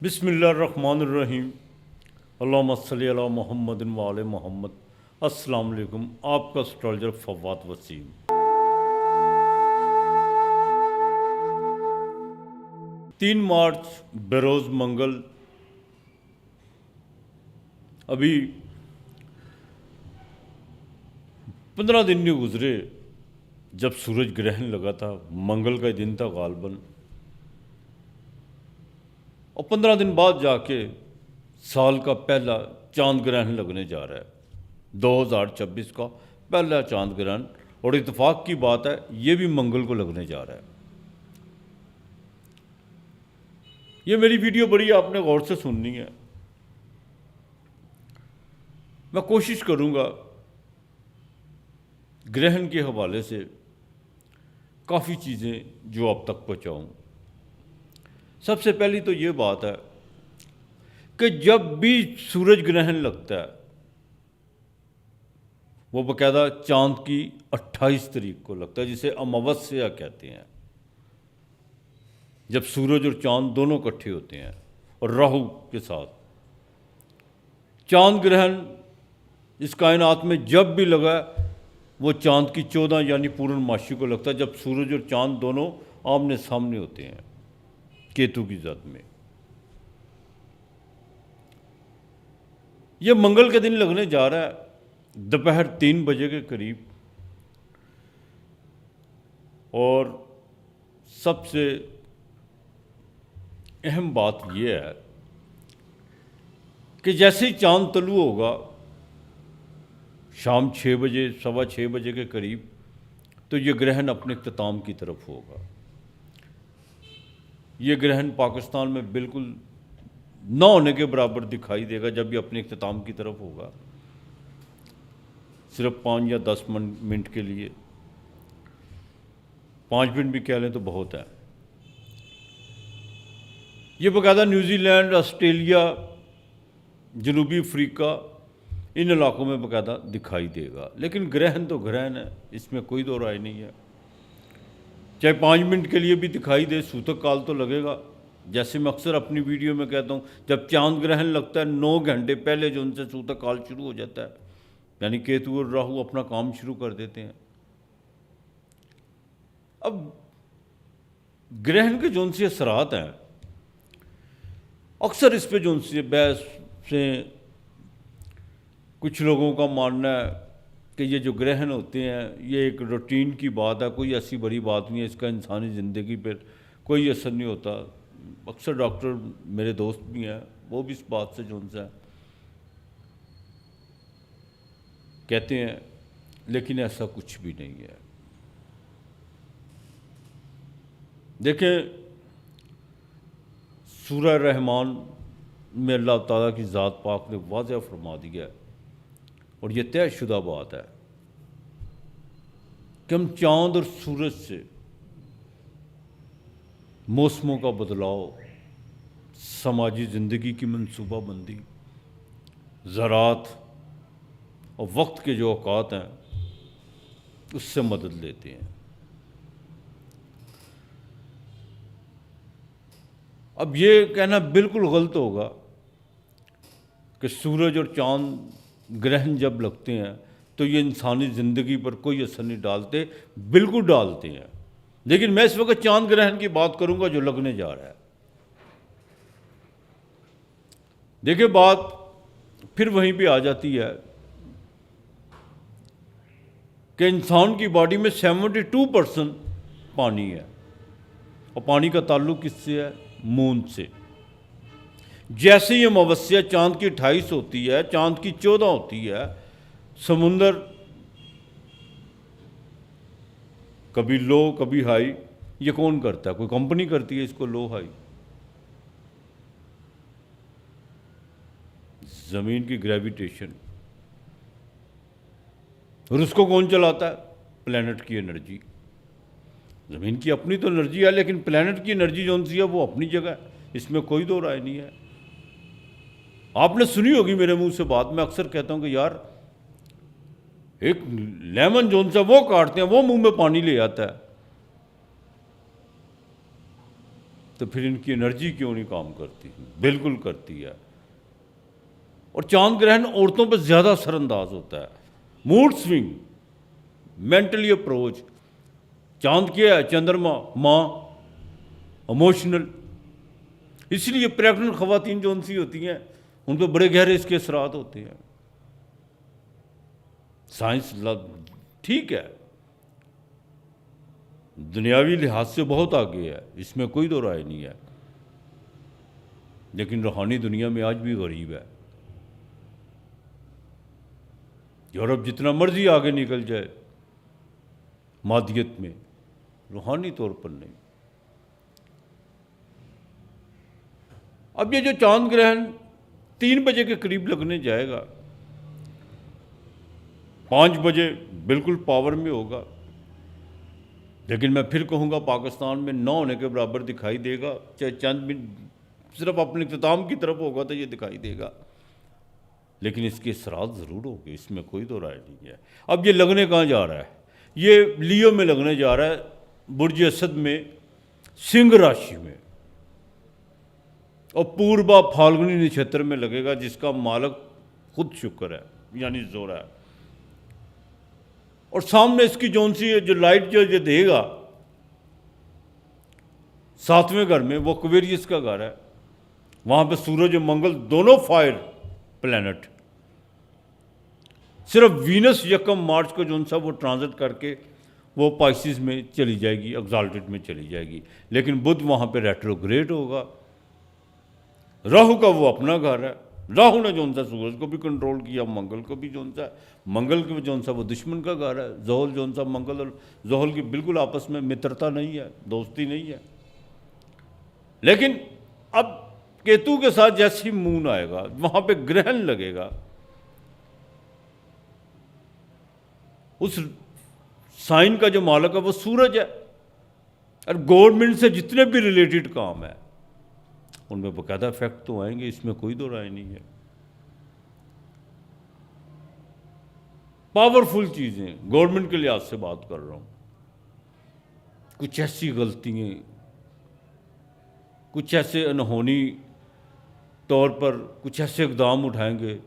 بسم اللہ الرحمن الرحیم۔ اللہم صلی علی محمد و آل محمد۔ السلام علیکم، آپ کا اسٹرالجر فواد وسیم۔ 3 مارچ بروز منگل، ابھی 15 دن نہیں گزرے جب سورج گرہن لگا تھا، منگل کا دن تھا غالباً، اور 15 دن بعد جا کے سال کا پہلا چاند گرہن لگنے جا رہا ہے، 2026 کا پہلا چاند گرہن، اور اتفاق کی بات ہے یہ بھی منگل کو لگنے جا رہا ہے۔ یہ میری ویڈیو بڑی آپ نے غور سے سننی ہے، میں کوشش کروں گا گرہن کے حوالے سے کافی چیزیں جو اب تک پہنچاؤں۔ سب سے پہلی تو یہ بات ہے کہ جب بھی سورج گرہن لگتا ہے وہ باقاعدہ چاند کی 28 تاریخ کو لگتا ہے، جسے اموسیا کہتے ہیں، جب سورج اور چاند دونوں اکٹھے ہوتے ہیں اور راہو کے ساتھ۔ چاند گرہن اس کائنات میں جب بھی لگا وہ چاند کی 14 یعنی پورنماشی کو لگتا ہے، جب سورج اور چاند دونوں آمنے سامنے ہوتے ہیں کیتو کی زد میں۔ یہ منگل کے دن لگنے جا رہا ہے دوپہر 3 بجے کے قریب، اور سب سے اہم بات یہ ہے کہ جیسے ہی چاند طلوع ہوگا شام 6 بجے 6:15 بجے کے قریب، تو یہ گرہن اپنے اختتام کی طرف ہوگا۔ یہ گرہن پاکستان میں بالکل نہ ہونے کے برابر دکھائی دے گا جب یہ اپنے اختتام کی طرف ہوگا، صرف 5 یا 10 منٹ کے لیے، 5 منٹ بھی کہہ لیں تو بہت ہے۔ یہ باقاعدہ نیوزی لینڈ، آسٹریلیا، جنوبی افریقہ، ان علاقوں میں باقاعدہ دکھائی دے گا، لیکن گرہن تو گرہن ہے، اس میں کوئی دو رائے نہیں ہے۔ چاہے 5 منٹ کے لیے بھی دکھائی دے، سوتک کال تو لگے گا۔ جیسے میں اکثر اپنی ویڈیو میں کہتا ہوں، جب چاند گرہن لگتا ہے 9 گھنٹے پہلے جو ان سے سوتک کال شروع ہو جاتا ہے، یعنی کیتو اور راہو اپنا کام شروع کر دیتے ہیں۔ اب گرہن کے جون سے اثرات ہیں، اکثر اس پہ جون سے بحث سے کچھ لوگوں کا ماننا ہے کہ یہ جو گرہن ہوتے ہیں یہ ایک روٹین کی بات ہے، کوئی ایسی بڑی بات نہیں ہے، اس کا انسانی زندگی پر کوئی اثر نہیں ہوتا۔ اکثر ڈاکٹر میرے دوست بھی ہیں، وہ بھی اس بات سے جون سے کہتے ہیں، لیکن ایسا کچھ بھی نہیں ہے۔ دیکھیں، سورہ رحمان میں اللہ تعالیٰ کی ذات پاک نے واضح فرما دیا ہے، اور یہ طے شدہ بات ہے کہ ہم چاند اور سورج سے موسموں کا بدلاؤ، سماجی زندگی کی منصوبہ بندی، زراعت اور وقت کے جو اوقات ہیں اس سے مدد لیتے ہیں۔ اب یہ کہنا بالکل غلط ہوگا کہ سورج اور چاند گرہن جب لگتے ہیں تو یہ انسانی زندگی پر کوئی اثر نہیں ڈالتے، بالکل ڈالتے ہیں۔ لیکن میں اس وقت چاند گرہن کی بات کروں گا جو لگنے جا رہا ہے۔ دیکھیں، بات پھر وہیں پہ آ جاتی ہے کہ انسان کی باڈی میں 72% پانی ہے، اور پانی کا تعلق کس سے ہے؟ مون سے۔ جیسے ہی اموسیا چاند کی 28 ہوتی ہے، چاند کی 14 ہوتی ہے، سمندر کبھی لو کبھی ہائی۔ یہ کون کرتا ہے؟ کوئی کمپنی کرتی ہے اس کو لو ہائی؟ زمین کی گریویٹیشن۔ اور اس کو کون چلاتا ہے؟ پلینٹ کی انرجی۔ زمین کی اپنی تو انرجی ہے، لیکن پلینٹ کی انرجی جو سی ہے وہ اپنی جگہ ہے، اس میں کوئی دو رائے نہیں ہے۔ آپ نے سنی ہوگی میرے منہ سے بات، میں اکثر کہتا ہوں کہ یار ایک لیمن جون سا وہ کاٹتے ہیں وہ منہ میں پانی لے آتا ہے۔ تو پھر ان کی انرجی کیوں نہیں کام کرتی؟ بالکل کرتی ہے. اور چاند گرہن عورتوں پہ زیادہ اثر انداز ہوتا ہے. Mood swing, mentally approach. چاند کیا ہے؟ چندرما، ماں، ایموشنل. اس لیے پریگننٹ خواتین جو ان سی ہوتی ہیں ان پہ بڑے گہرے اس کے اثرات ہوتے ہیں. سائنس ٹھیک ہے، دنیاوی لحاظ سے بہت آگے ہے، اس میں کوئی دو رائے نہیں ہے، لیکن روحانی دنیا میں آج بھی غریب ہے. یورپ جتنا مرضی آگے نکل جائے مادیت میں، روحانی طور پر نہیں. اب یہ جو چاند گرہن 3 بجے کے قریب لگنے جائے گا، 5 بجے بالکل پاور میں ہوگا، لیکن میں پھر کہوں گا پاکستان میں 9 ہونے کے برابر دکھائی دے گا. چاہے چند منٹ صرف اپنے اختتام کی طرف ہوگا تو یہ دکھائی دے گا، لیکن اس کے اثرات ضرور ہوں گے، اس میں کوئی دو رائے نہیں ہے. اب یہ لگنے کہاں جا رہا ہے؟ یہ لیو میں لگنے جا رہا ہے، برج اسد میں، سنگھ راشی میں، اور پوربا پھالگنی نچھتر میں لگے گا، جس کا مالک خود شکر ہے، یعنی زورا ہے. اور سامنے اس کی جون سی جو لائٹ جو یہ دے گا 7ویں گھر میں، وہ کویریس کا گھر ہے. وہاں پہ سورج اور منگل دونوں فائر پلینٹ. صرف وینس 1 مارچ کو جون سا وہ ٹرانزٹ کر کے وہ پائسز میں چلی جائے گی، ایگزالٹڈ میں چلی جائے گی، لیکن بدھ وہاں پہ ریٹروگریڈ ہوگا. راہو کا وہ اپنا گھر ہے، راہو نے جون سا سورج کو بھی کنٹرول کیا، منگل کو بھی جون سا، منگل کے جون سا وہ دشمن کا گھر ہے. زحل جون سا، منگل اور زحل کی بالکل آپس میں مترتا نہیں ہے، دوستی نہیں ہے. لیکن اب کیتو کے ساتھ جیسے ہی مون آئے گا، وہاں پہ گرہن لگے گا، اس سائن کا جو مالک ہے وہ سورج ہے. اور گورنمنٹ سے جتنے بھی ریلیٹڈ کام ہے ان میں باقاعدہ افیکٹ تو آئیں گے، اس میں کوئی دو رائے نہیں ہے. پاورفل چیزیں، گورنمنٹ کے لحاظ سے بات کر رہا ہوں. کچھ ایسی غلطیاں، کچھ ایسے انہونی طور پر کچھ ایسے اقدام اٹھائیں گے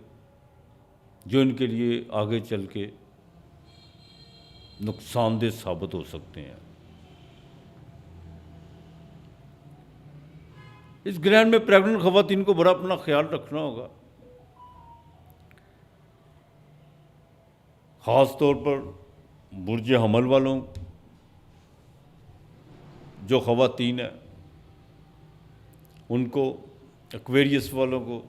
جو ان کے لیے آگے چل کے نقصان دہ ثابت ہو سکتے ہیں. اس گرہن میں پریگننٹ خواتین کو بڑا اپنا خیال رکھنا ہوگا، خاص طور پر برج حمل والوں، جو خواتین ہیں ان کو، ایکویریس والوں کو،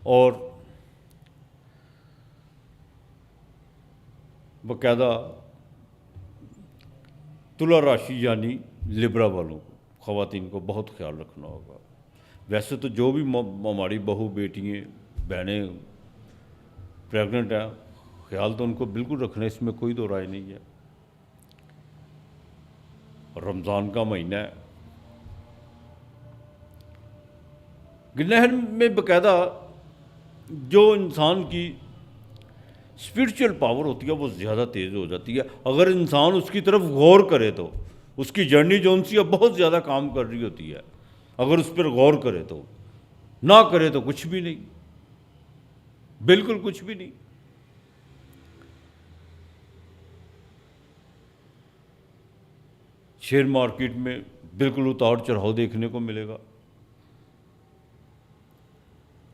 اور باقاعدہ تلا راشی یعنی لبرا والوں کو، خواتین کو بہت خیال رکھنا ہوگا. ویسے تو جو بھی ہماری بہو بیٹیاں بہنیں پریگننٹ ہیں، خیال تو ان کو بالکل رکھنا ہے، اس میں کوئی دو رائے نہیں ہے. رمضان کا مہینہ ہے، گرہن میں باقاعدہ جو انسان کی اسپرچل پاور ہوتی ہے وہ زیادہ تیز ہو جاتی ہے. اگر انسان اس کی طرف غور کرے تو اس کی جرنی جو ان سی بہت زیادہ کام کر رہی ہوتی ہے. اگر اس پر غور کرے تو، نہ کرے تو کچھ بھی نہیں، بالکل کچھ بھی نہیں. شیئر مارکیٹ میں بالکل اتار چڑھاؤ دیکھنے کو ملے گا.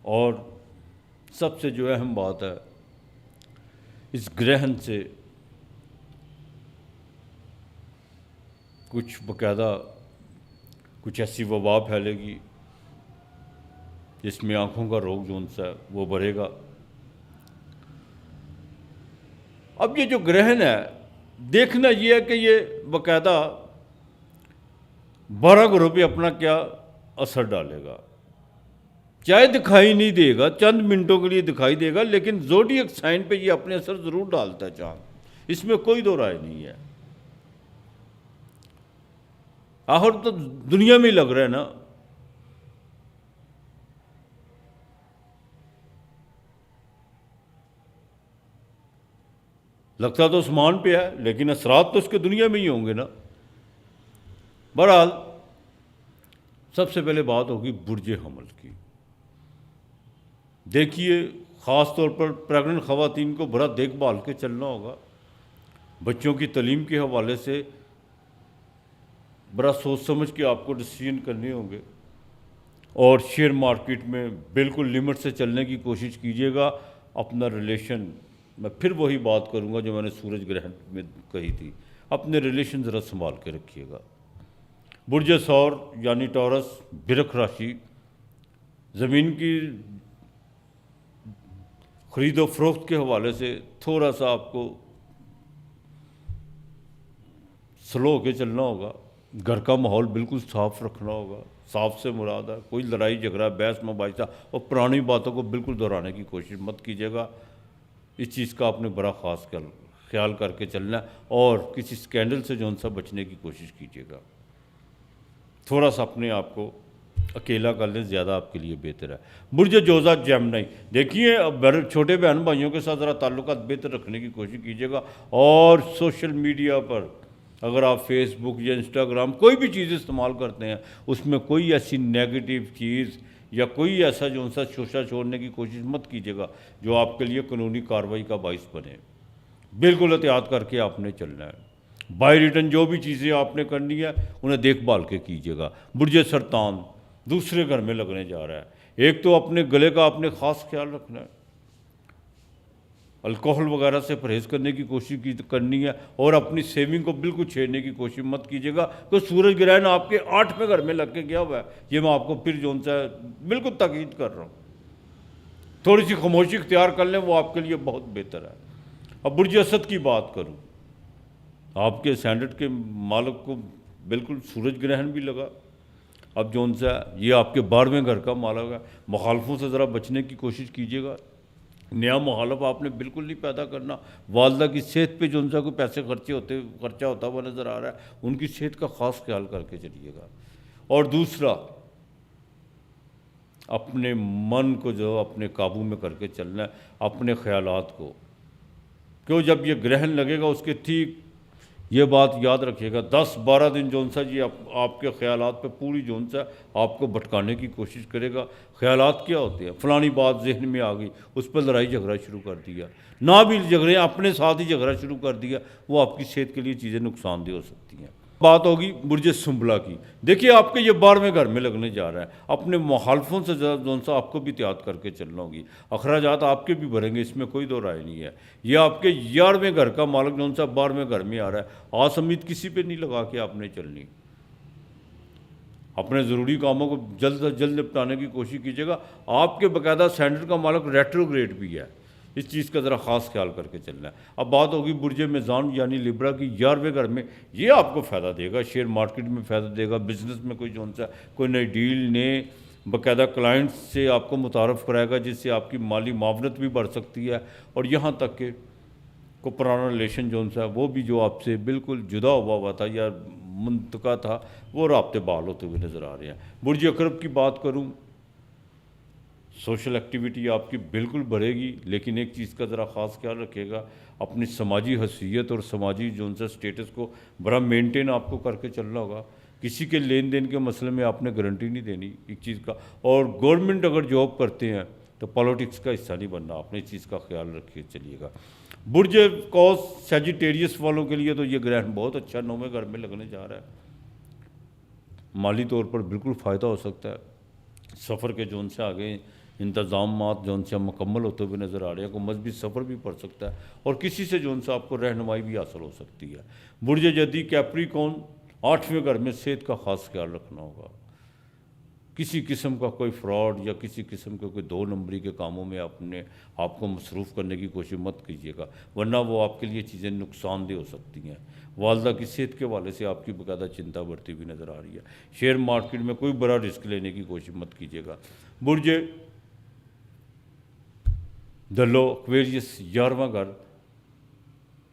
اور سب سے جو اہم بات ہے، اس گرہن سے کچھ باقاعدہ کچھ ایسی وبا پھیلے گی جس میں آنکھوں کا روگ جو ان سا وہ بڑھے گا. اب یہ جو گرہن ہے، دیکھنا یہ ہے کہ یہ باقاعدہ 12 گھروں پہ اپنا کیا اثر ڈالے گا. چاہے دکھائی نہیں دے گا، چند منٹوں کے لیے دکھائی دے گا، لیکن زوڈیک سائن پہ یہ اپنے اثر ضرور ڈالتا ہے چاند، اس میں کوئی دو رائے نہیں ہے. آخر تو دنیا میں ہی لگ رہا ہے نا. لگتا تو آسمان پہ ہے، لیکن اثرات تو اس کے دنیا میں ہی ہوں گے نا. بہرحال سب سے پہلے بات ہوگی برج حمل کی. دیکھیے خاص طور پر پریگننٹ خواتین کو بڑا دیکھ بھال کے چلنا ہوگا. بچوں کی تعلیم کے حوالے سے بڑا سوچ سمجھ کے آپ کو ڈیسیژن کرنے ہوں گے. اور شیئر مارکیٹ میں بالکل لمٹ سے چلنے کی کوشش کیجیے گا. اپنا ریلیشن، میں پھر وہی بات کروں گا جو میں نے سورج گرہن میں کہی تھی، اپنے ریلیشن ذرا سنبھال کے رکھیے گا. برج ثور یعنی ٹورس برق راشی، زمین کی خرید و فروخت کے حوالے سے تھوڑا سا آپ کو سلو ہو کے چلنا ہوگا. گھر کا ماحول بالکل صاف رکھنا ہوگا. صاف سے مراد ہے کوئی لڑائی جھگڑا بحث مباحثہ اور پرانی باتوں کو بالکل دہرانے کی کوشش مت کیجیے گا. اس چیز کا آپ نے بڑا خاص خیال کر کے چلنا ہے. اور کسی سکینڈل سے جو سا بچنے کی کوشش کیجیے گا. تھوڑا سا اپنے آپ کو اکیلا کر لیں، زیادہ آپ کے لیے بہتر ہے. برج جوزا جیمنائی، دیکھیے چھوٹے بہن بھائیوں کے ساتھ ذرا تعلقات بہتر رکھنے کی کوشش کیجیے گا. اور سوشل میڈیا پر اگر آپ فیس بک یا انسٹاگرام کوئی بھی چیز استعمال کرتے ہیں، اس میں کوئی ایسی نیگیٹو چیز یا کوئی ایسا جو سا شوشہ چھوڑنے کی کوشش مت کیجیے گا جو آپ کے لیے قانونی کارروائی کا باعث بنے. بالکل احتیاط کر کے آپ نے چلنا ہے. بائی ریٹرن جو بھی چیزیں آپ نے کرنی ہے انہیں دیکھ بھال کے کیجیے گا. برج سرطان دوسرے گھر میں لگنے جا رہا ہے. ایک تو اپنے گلے کا آپ نے خاص خیال رکھنا ہے، الکوہل وغیرہ سے پرہیز کرنے کی کوشش کرنی ہے. اور اپنی سیونگ کو بالکل چھیڑنے کی کوشش مت کیجیے گا کہ سورج گرہن آپ کے 8ویں گھر میں لگ کے گیا ہوا ہے. یہ میں آپ کو پھر جو سا بالکل تاکید کر رہا ہوں. تھوڑی سی خاموشی اختیار کر لیں، وہ آپ کے لیے بہت بہتر ہے. اب برج اسد کی بات کروں، آپ کے سینڈٹ کے مالک کو بالکل سورج گرہن بھی لگا. اب جو سا یہ آپ کے 12ویں گھر کا مالک ہے. مخالفوں سے ذرا بچنے کی کوشش کیجیے گا. نیا مخالف آپ نے بالکل نہیں پیدا کرنا. والدہ کی صحت پہ جو سا کوئی پیسے خرچہ ہوتا ہوا نظر آ رہا ہے، ان کی صحت کا خاص خیال کر کے چلیے گا. اور دوسرا، اپنے من کو جو اپنے قابو میں کر کے چلنا ہے، اپنے خیالات کو. کیوں جب یہ گرہن لگے گا اس کے ٹھیک یہ بات یاد رکھیے گا 10-12 دن جو سا یہ آپ کے خیالات پہ پوری جو سا آپ کو بھٹکانے کی کوشش کرے گا. خیالات کیا ہوتے ہیں؟ فلانی بات ذہن میں آ گئی، اس پہ لڑائی جھگڑا شروع کر دیا. نہ بھی جھگڑے، اپنے ساتھ ہی جھگڑا شروع کر دیا. وہ آپ کی صحت کے لیے چیزیں نقصان دہ ہو سکتی ہیں. بات ہوگی برج سنبلا کی. دیکھیے آپ کے یہ 12ویں گھر میں لگنے جا رہا ہے. اپنے مخالفوں سے جو سا آپ کو بھی احتیاط کر کے چلنا ہوگی. اخراجات آپ کے بھی بھریں گے، اس میں کوئی دو رائے نہیں ہے. یہ آپ کے 11ویں گھر کا مالک جو سا 12ویں گھر میں آ رہا ہے. آس امید کسی پہ نہیں لگا کے آپ نے چلنی. اپنے ضروری کاموں کو جلد سے جلد نپٹانے کی کوشش کیجیے گا. آپ کے باقاعدہ سینٹر کا مالک ریٹروگریڈ بھی ہے، اس چیز کا ذرا خاص خیال کر کے چلنا ہے. اب بات ہوگی برج میزان یعنی لیبرا کی 11ویں گھر میں. یہ آپ کو فائدہ دے گا، شیئر مارکیٹ میں فائدہ دے گا. بزنس میں کوئی جو سا کوئی نئی ڈیل نئے باقاعدہ کلائنٹس سے آپ کو متعارف کرائے گا، جس سے آپ کی مالی معاونت بھی بڑھ سکتی ہے. اور یہاں تک کہ کوئی پرانا ریلیشن جو سا وہ بھی جو آپ سے بالکل جدا ہوا تھا یا منتقع تھا، وہ رابطے بحال ہوتے ہوئے نظر آ رہے ہیں. برج عقرب کی بات کروں، سوشل ایکٹیویٹی آپ کی بالکل بڑھے گی، لیکن ایک چیز کا ذرا خاص خیال رکھیے گا، اپنی سماجی حیثیت اور سماجی جو سا اسٹیٹس کو بڑا مینٹین آپ کو کر کے چلنا ہوگا. کسی کے لین دین کے مسئلے میں آپ نے گارنٹی نہیں دینی ایک چیز کا. اور گورنمنٹ اگر جاب کرتے ہیں تو پالیٹکس کا حصہ نہیں بننا. آپ نے اس چیز کا خیال رکھیے چلیے گا. برج قوس سیجیٹیریس والوں کے لیے تو یہ گرہن بہت اچھا 9ویں گھر میں لگنے جا رہا ہے. مالی طور پر بالکل فائدہ ہو سکتا ہے. سفر کے جو سے آگے انتظامات جو سے مکمل ہوتے ہوئے نظر آ رہے ہیں. کوئی مذہبی سفر بھی پڑ سکتا ہے اور کسی سے جو آپ کو رہنمائی بھی حاصل ہو سکتی ہے. برج جدی کیپریکون 8ویں گھر میں صحت کا خاص خیال رکھنا ہوگا. کسی قسم کا کوئی فراڈ یا کسی قسم کے کوئی 2 نمبری کے کاموں میں آپ کو مصروف کرنے کی کوشش مت کیجیے گا، ورنہ وہ آپ کے لیے چیزیں نقصان دہ ہو سکتی ہیں. والدہ کی صحت کے حوالے سے آپ کی باقاعدہ چنتا بڑھتی ہوئی نظر آ رہی ہے. شیئر مارکیٹ میں کوئی بڑا رسک لینے کی کوشش مت کیجیے گا. برج دلو ایکویریس 11واں گھر،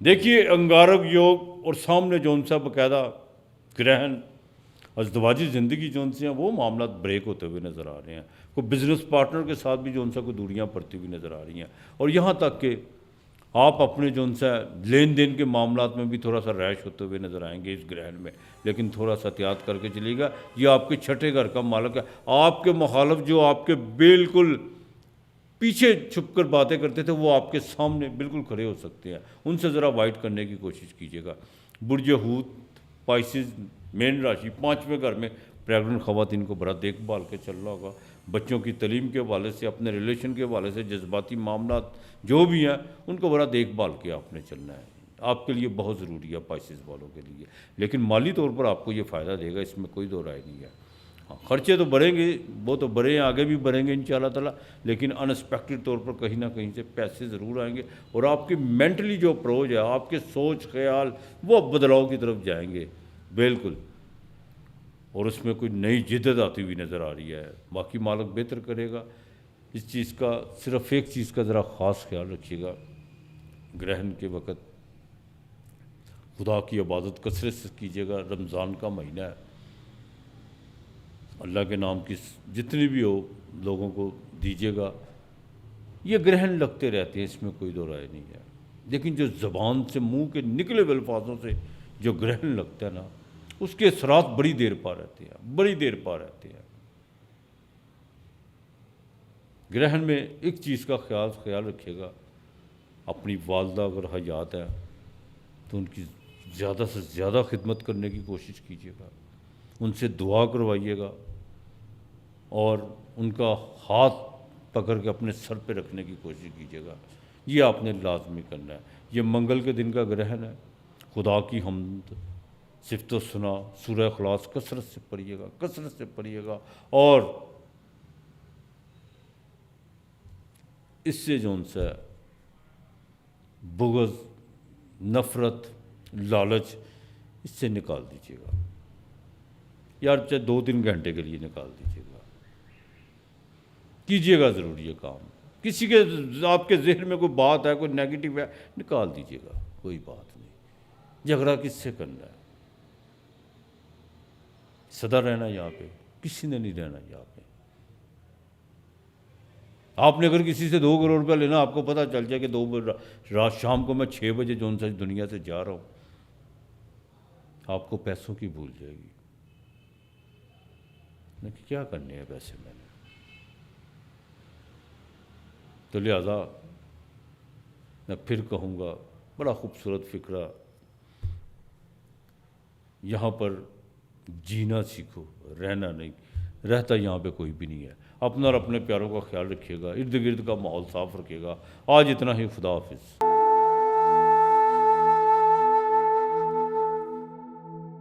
دیکھیے انگارک یوگ اور سامنے جو سا باقاعدہ گرہن ازدواجی زندگی جو سے ہیں وہ معاملات بریک ہوتے ہوئے نظر آ رہے ہیں. کوئی بزنس پارٹنر کے ساتھ بھی جو سا کوئی دوریاں پڑتی ہوئی نظر آ رہی ہیں. اور یہاں تک کہ آپ اپنے جو ان سے لین دین کے معاملات میں بھی تھوڑا سا ریش ہوتے ہوئے نظر آئیں گے اس گرہن میں، لیکن تھوڑا سا احتیاط کر کے چلیے گا۔ یہ آپ کے چھٹے گھر کا مالک ہے، آپ کے مخالف جو آپ کے بالکل پیچھے چھپ کر باتیں کرتے تھے وہ آپ کے سامنے بالکل کھڑے ہو سکتے ہیں، ان سے ذرا وائٹ کرنے کی کوشش کیجیے گا۔ برج حوت پائسز مین راشی 5ویں گھر میں پریگننٹ خواتین کو بڑا دیکھ بھال کے چلنا ہوگا، بچوں کی تعلیم کے حوالے سے، اپنے ریلیشن کے حوالے سے، جذباتی معاملات جو بھی ہیں ان کو بڑا دیکھ بھال کے آپ نے چلنا ہے، آپ کے لیے بہت ضروری ہے پائسز والوں کے لیے، لیکن مالی طور پر آپ کو یہ فائدہ دے گا، اس میں کوئی دو رائے نہیں ہے۔ ہاں خرچے تو بڑھیں گے، وہ تو بڑھے ہیں، آگے بھی بڑھیں گے انشاءاللہ تعالیٰ، لیکن انسپیکٹڈ طور پر کہیں نہ کہیں سے پیسے ضرور آئیں گے، اور آپ کی مینٹلی جو اپروچ ہے، آپ کے سوچ خیال وہ بدلاؤ کی طرف جائیں گے بالکل، اور اس میں کوئی نئی جدت آتی ہوئی نظر آ رہی ہے۔ باقی مالک بہتر کرے گا، اس چیز کا صرف ایک چیز کا ذرا خاص خیال رکھیے گا، گرہن کے وقت خدا کی عبادت کثرت سے کیجیے گا، رمضان کا مہینہ ہے، اللہ کے نام کی جتنی بھی ہو لوگوں کو دیجیے گا۔ یہ گرہن لگتے رہتے ہیں، اس میں کوئی دو رائے نہیں ہے، لیکن جو زبان سے منہ کے نکلے ہوئے الفاظوں سے جو گرہن لگتا ہے نا، اس کے اثرات بڑی دیر پا رہتے ہیں، بڑی دیر پا رہتے ہیں۔ گرہن میں ایک چیز کا خیال رکھیے گا، اپنی والدہ اگر حیات ہے تو ان کی زیادہ سے زیادہ خدمت کرنے کی کوشش کیجیے گا، ان سے دعا کروائیے گا، اور ان کا ہاتھ پکڑ کے اپنے سر پہ رکھنے کی کوشش کیجیے گا، یہ آپ نے لازمی کرنا ہے۔ یہ منگل کے دن کا گرہن ہے، خدا کی حمد صفت و ثنا سورہ اخلاص کثرت سے پڑھیے گا، کثرت سے پڑھیے گا، اور اس سے جو ان سے بغض، نفرت، لالچ اس سے نکال دیجیے گا، یار چاہے 2-3 گھنٹے کے لیے نکال دیجیے گا، کیجیے گا ضرور یہ کام۔ کسی کے آپ کے ذہن میں کوئی بات ہے، کوئی نیگیٹو ہے، نکال دیجیے گا، کوئی بات نہیں، جھگڑا کس سے کرنا ہے؟ سدا رہنا یہاں پہ کسی نے نہیں رہنا یہاں پہ۔ آپ نے اگر کسی سے 2 کروڑ روپیہ لینا، آپ کو پتہ چل جائے کہ رات شام کو میں 6 بجے جو ان سے دنیا سے جا رہا ہوں، آپ کو پیسوں کی بھول جائے گی، کہ کیا کرنے ہیں پیسے میں نے۔ تو لہٰذا میں پھر کہوں گا، بڑا خوبصورت فکرہ، یہاں پر جینا سیکھو، رہنا نہیں، رہتا یہاں پہ کوئی بھی نہیں ہے۔ اپنا اور اپنے پیاروں کا خیال رکھیے گا، ارد گرد کا ماحول صاف رکھیے گا۔ آج اتنا ہی، خدا حافظ۔